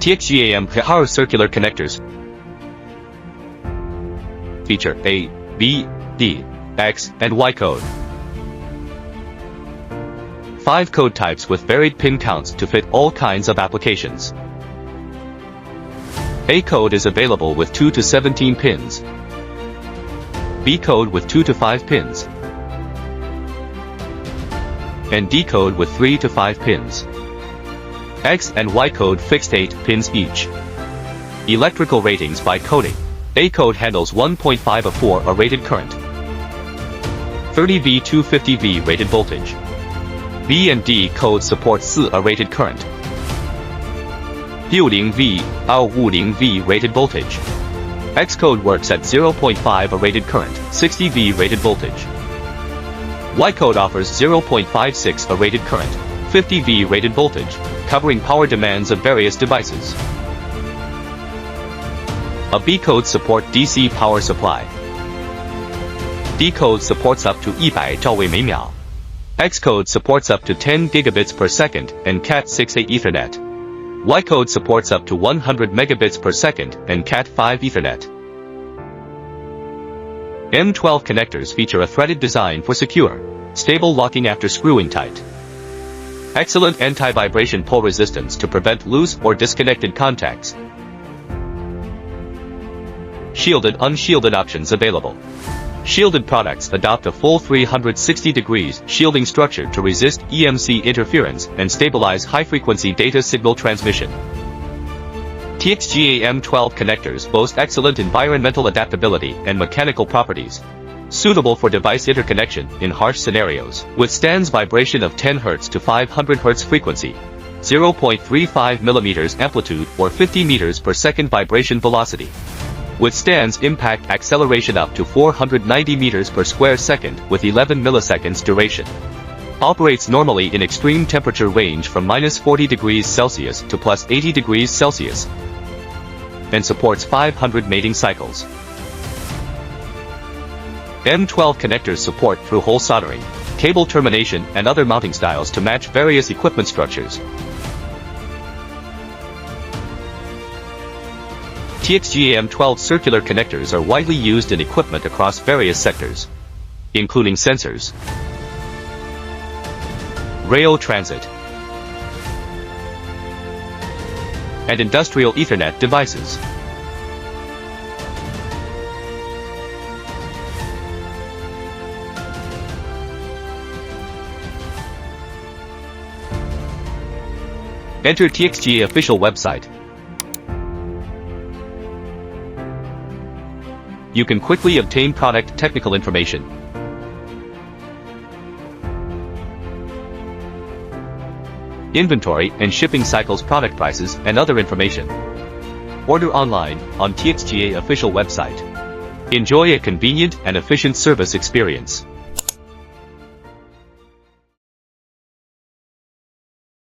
TXGA M12 circular connectors feature A, B, D, X, and Y code. 5 code types with varied pin counts to fit all kinds of applications. A code is available with 2 to 17 pins. B code with 2 to 5 pins. And D code with 3 to 5 pins. X and Y code fixed 8 pins each. Electrical ratings by coding. A code handles 1.5 of 4 a rated current. 30 V 250 V rated voltage. B and D code supports 4 a rated current. 60 V, 250 V rated voltage. X code works at 0.5 a rated current, 60 V rated voltage. Y code offers 0.56 a rated current, 50 V rated voltage, covering power demands of various devices. A B code support DC power supply. D code supports up to 100兆位每秒. X code supports up to 10 gigabits per second and Cat6a Ethernet. Y code supports up to 100 megabits per second and Cat5 Ethernet. M12 connectors feature a threaded design for secure, stable locking after screwing tight. Excellent anti-vibration pole resistance to prevent loose or disconnected contacts. Shielded unshielded options available. Shielded products adopt a full 360 degrees shielding structure to resist EMC interference and stabilize high-frequency data signal transmission. TXGA M12 connectors boast excellent environmental adaptability and mechanical properties, suitable for device interconnection in harsh scenarios, withstands vibration of 10 Hz to 500 Hz frequency, 0.35 mm amplitude or 50 meters per second vibration velocity. Withstands impact acceleration up to 490 meters per square second with 11 milliseconds duration. Operates normally in extreme temperature range from -40 degrees Celsius to +80 degrees Celsius. And supports 500 mating cycles. M12 connectors support through-hole soldering, cable termination and other mounting styles to match various equipment structures. TXGA M12 circular connectors are widely used in equipment across various sectors, including sensors, rail transit, and industrial Ethernet devices. Enter TXGA official website. You can quickly obtain product technical information. Inventory and shipping cycles, product prices, and other information. Order online on TXGA official website. Enjoy a convenient and efficient service experience.